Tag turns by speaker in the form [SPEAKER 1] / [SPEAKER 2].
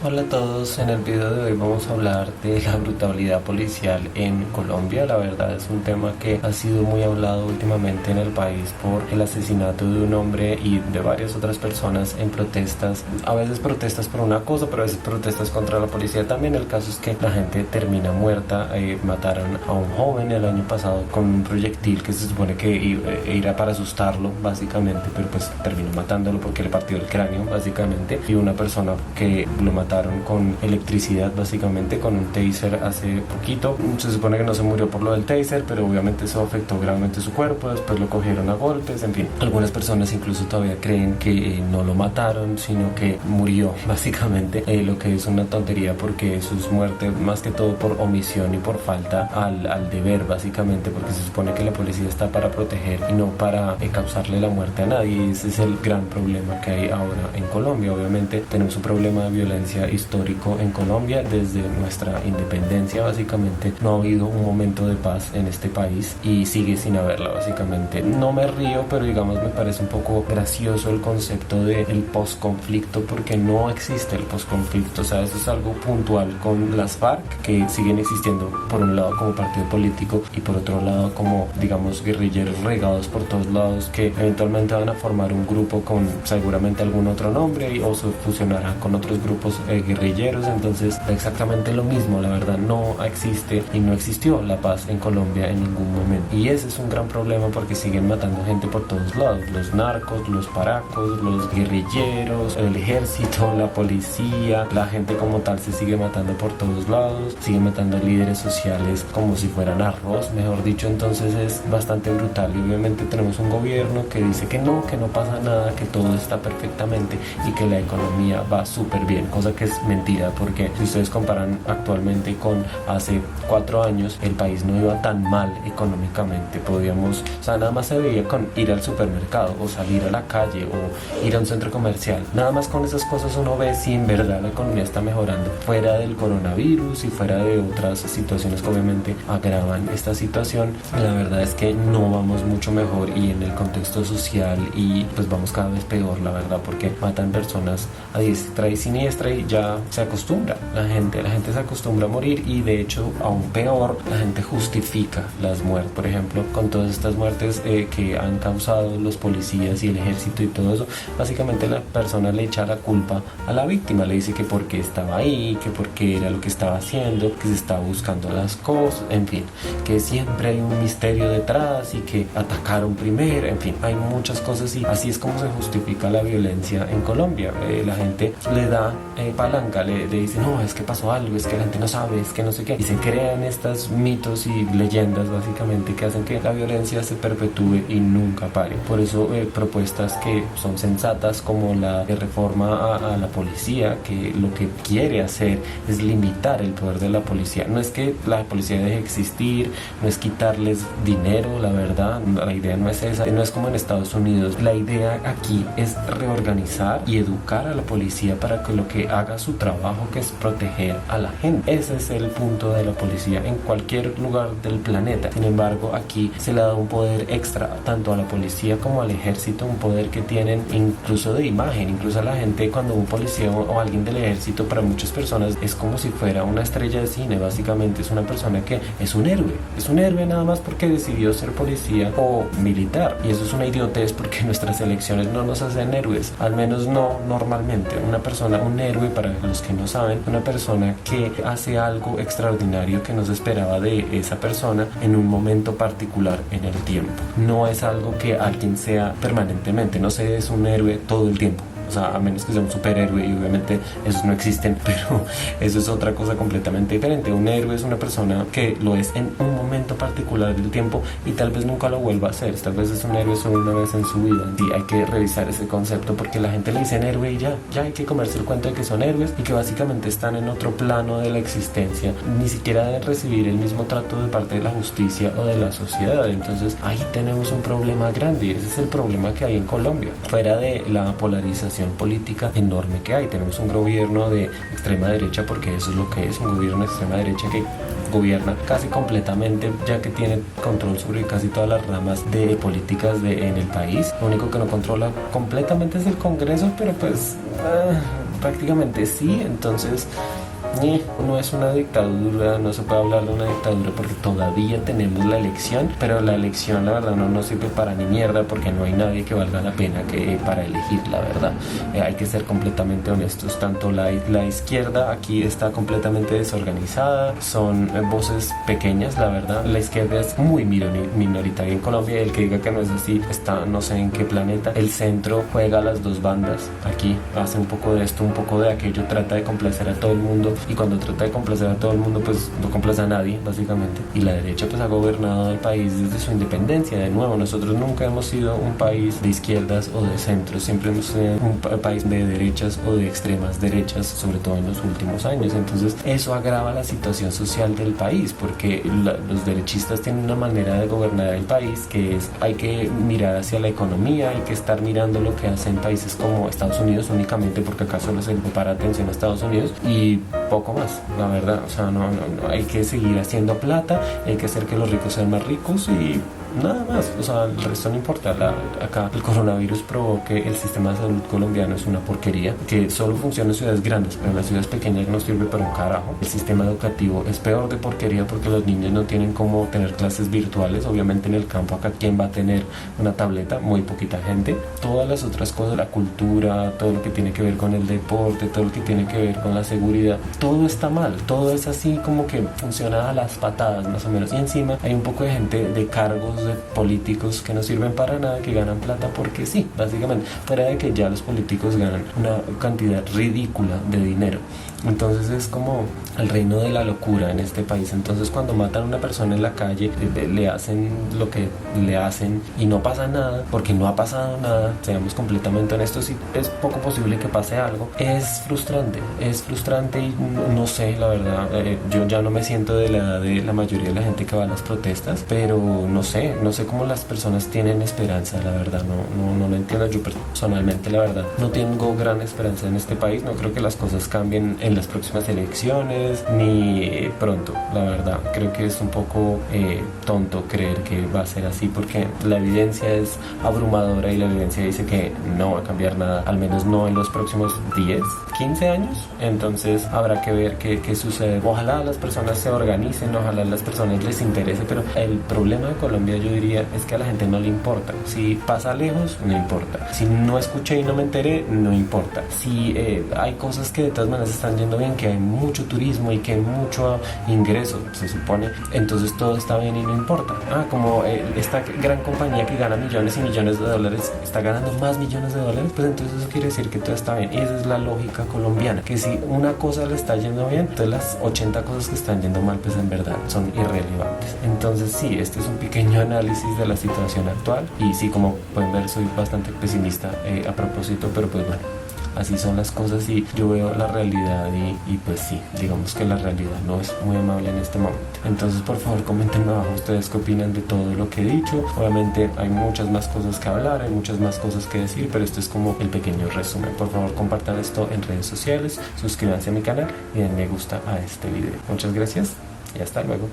[SPEAKER 1] Hola a todos, en el video de hoy vamos a hablar de la brutalidad policial en Colombia. La verdad es un tema que ha sido muy hablado últimamente en el país por el asesinato de un hombre y de varias otras personas en protestas. A veces protestas por una cosa, pero a veces protestas contra la policía también. El caso es que la gente termina muerta. Mataron a un joven el año pasado con un proyectil que se supone que era para asustarlo básicamente, pero pues terminó matándolo porque le partió el cráneo básicamente, y una persona que lo mataron con electricidad básicamente, con un taser hace poquito. Se supone que no se murió por lo del taser, pero obviamente eso afectó gravemente su cuerpo. Después lo cogieron a golpes, en fin. Algunas personas incluso todavía creen que no lo mataron, sino que murió básicamente, lo que es una tontería porque eso es muerte más que todo por omisión y por falta al deber básicamente, porque se supone que la policía está para proteger y no para causarle la muerte a nadie. Ese es el gran problema que hay ahora en Colombia. Obviamente tenemos un problema de violencia histórico en Colombia desde nuestra independencia. Básicamente no ha habido un momento de paz en este país y sigue sin haberla básicamente. No me río, pero digamos me parece un poco gracioso el concepto de el posconflicto, porque no existe el posconflicto. O sea, eso es algo puntual con las FARC, que siguen existiendo por un lado como partido político y por otro lado como, digamos, guerrilleros regados por todos lados que eventualmente van a formar un grupo con seguramente algún otro nombre o se fusionarán con otros grupos guerrilleros. Entonces exactamente lo mismo. La verdad no existe y no existió la paz en Colombia en ningún momento, y ese es un gran problema porque siguen matando gente por todos lados: los narcos, los paracos, los guerrilleros, el ejército, la policía, la gente como tal se sigue matando por todos lados, siguen matando líderes sociales como si fueran arroz, mejor dicho. Entonces es bastante brutal y obviamente tenemos un gobierno que dice que no pasa nada, que todo está perfectamente y que la economía va súper bien, cosa que es mentira, porque si ustedes comparan actualmente con hace 4 años, el país no iba tan mal económicamente. Podíamos, o sea, nada más se veía con ir al supermercado o salir a la calle o ir a un centro comercial. Nada más con esas cosas uno ve si en verdad la economía está mejorando, fuera del coronavirus y fuera de otras situaciones que obviamente agravan esta situación. La verdad es que no vamos mucho mejor, y en el contexto social y pues vamos cada vez peor, la verdad, porque matan personas a diestra y siniestra y ya se acostumbra la gente se acostumbra a morir, y de hecho aún peor, la gente justifica las muertes. Por ejemplo, con todas estas muertes que han causado los policías y el ejército y todo eso, básicamente la persona le echa la culpa a la víctima, le dice que porque estaba ahí, que porque era lo que estaba haciendo, que se estaba buscando las cosas, en fin, que siempre hay un misterio detrás y que atacaron primero, en fin, hay muchas cosas, y así es como se justifica la violencia en Colombia. La gente le da palanca, le dice no, es que pasó algo, es que la gente no sabe, es que no sé qué, y se crean estos mitos y leyendas básicamente que hacen que la violencia se perpetúe y nunca pare. Por eso propuestas que son sensatas como la de reforma a la policía, que lo que quiere hacer es limitar el poder de la policía. No es que la policía deje de existir, no es quitarles dinero, la verdad, la idea no es esa, no es como en Estados Unidos. La idea aquí es reorganizar y educar a la policía para que lo que haga su trabajo, que es proteger a la gente. Ese es el punto de la policía en cualquier lugar del planeta. Sin embargo, aquí se le da un poder extra tanto a la policía como al ejército, un poder que tienen incluso de imagen. Incluso a la gente, cuando un policía o alguien del ejército, para muchas personas es como si fuera una estrella de cine. Básicamente es una persona que es un héroe nada más porque decidió ser policía o militar, y eso es una idiotez porque nuestras elecciones no nos hacen héroes, al menos no normalmente. Una persona, un héroe, para los que no saben, una persona que hace algo extraordinario que no se esperaba de esa persona en un momento particular en el tiempo. No es algo que alguien sea permanentemente, no se es un héroe todo el tiempo. O sea, a menos que sea un superhéroe, y obviamente esos no existen, pero eso es otra cosa completamente diferente. Un héroe es una persona que lo es en un momento particular del tiempo y tal vez nunca lo vuelva a hacer. Tal vez es un héroe solo una vez en su vida. Y hay que revisar ese concepto, porque la gente le dice héroe y ya hay que comerse el cuento de que son héroes y que básicamente están en otro plano de la existencia. Ni siquiera deben recibir el mismo trato de parte de la justicia o de la sociedad. Entonces ahí tenemos un problema grande, y ese es el problema que hay en Colombia. Fuera de la polarización política enorme que hay, tenemos un gobierno de extrema derecha, porque eso es lo que es, un gobierno de extrema derecha que gobierna casi completamente, ya que tiene control sobre casi todas las ramas de políticas en el país. Lo único que no controla completamente es el Congreso, pero pues prácticamente sí. Entonces no es una dictadura, no se puede hablar de una dictadura porque todavía tenemos la elección, pero la elección la verdad no sirve para ni mierda porque no hay nadie que valga la pena para elegir, la verdad. Hay que ser completamente honestos, tanto la izquierda aquí está completamente desorganizada, son voces pequeñas, la verdad. La izquierda es muy minoritaria en Colombia, el que diga que no es así está no sé en qué planeta. El centro juega a las dos bandas, aquí hace un poco de esto, un poco de aquello, trata de complacer a todo el mundo, y cuando trata de complacer a todo el mundo pues no complace a nadie básicamente. Y la derecha pues ha gobernado el país desde su independencia. De nuevo, nosotros nunca hemos sido un país de izquierdas o de centro, siempre hemos sido un país de derechas o de extremas derechas, sobre todo en los últimos años. Entonces eso agrava la situación social del país porque los derechistas tienen una manera de gobernar el país que es: hay que mirar hacia la economía, hay que estar mirando lo que hacen países como Estados Unidos únicamente, porque acá solo se le para atención a Estados Unidos y poco más, la verdad. O sea, no, hay que seguir haciendo plata, hay que hacer que los ricos sean más ricos y nada más. O sea, el resto no importa. Acá el coronavirus probó que el sistema de salud colombiano es una porquería, que solo funciona en ciudades grandes, pero en las ciudades pequeñas no sirve para un carajo. El sistema educativo es peor de porquería porque los niños no tienen cómo tener clases virtuales. Obviamente en el campo acá, ¿quién va a tener una tableta? Muy poquita gente. Todas las otras cosas, la cultura, todo lo que tiene que ver con el deporte, todo lo que tiene que ver con la seguridad, todo está mal, todo es así como que funciona a las patadas más o menos. Y encima hay un poco de gente de cargos de políticos que no sirven para nada, que ganan plata porque sí, básicamente, fuera de que ya los políticos ganan una cantidad ridícula de dinero. Entonces es como el reino de la locura en este país. Entonces cuando matan a una persona en la calle, le hacen lo que le hacen y no pasa nada, porque no ha pasado nada, seamos completamente honestos, y es poco posible que pase algo. Es frustrante y no sé, la verdad, yo ya no me siento de la edad de la mayoría de la gente que va a las protestas, pero no sé cómo las personas tienen esperanza, la verdad, no lo entiendo. Yo personalmente, la verdad, no tengo gran esperanza en este país, no creo que las cosas cambien en las próximas elecciones ni pronto, la verdad. Creo que es un poco tonto creer que va a ser así porque la evidencia es abrumadora y la evidencia dice que no va a cambiar nada, al menos no en los próximos 10, 15 años. Entonces habrá que ver qué sucede. Ojalá las personas se organicen, ojalá a las personas les interese, pero el problema de Colombia, yo diría, es que a la gente no le importa. Si pasa lejos, no importa. Si no escuché y no me enteré, no importa. Si hay cosas que de todas maneras están yendo bien, que hay mucho turismo y que hay mucho ingreso, se supone, entonces todo está bien y no importa. Como esta gran compañía que gana millones y millones de dólares está ganando más millones de dólares, pues entonces eso quiere decir que todo está bien. Y esa es la lógica colombiana, que si una cosa le está yendo bien, entonces las 80 cosas que están yendo mal, pues en verdad son irrelevantes. Entonces sí, este es un pequeño análisis de la situación actual y sí, como pueden ver, soy bastante pesimista a propósito, pero pues bueno, así son las cosas y yo veo la realidad y pues sí, digamos que la realidad no es muy amable en este momento. Entonces por favor coméntenme abajo ustedes qué opinan de todo lo que he dicho. Obviamente hay muchas más cosas que hablar, hay muchas más cosas que decir, pero esto es como el pequeño resumen. Por favor compartan esto en redes sociales, suscríbanse a mi canal y den me gusta a este video. Muchas gracias y hasta luego.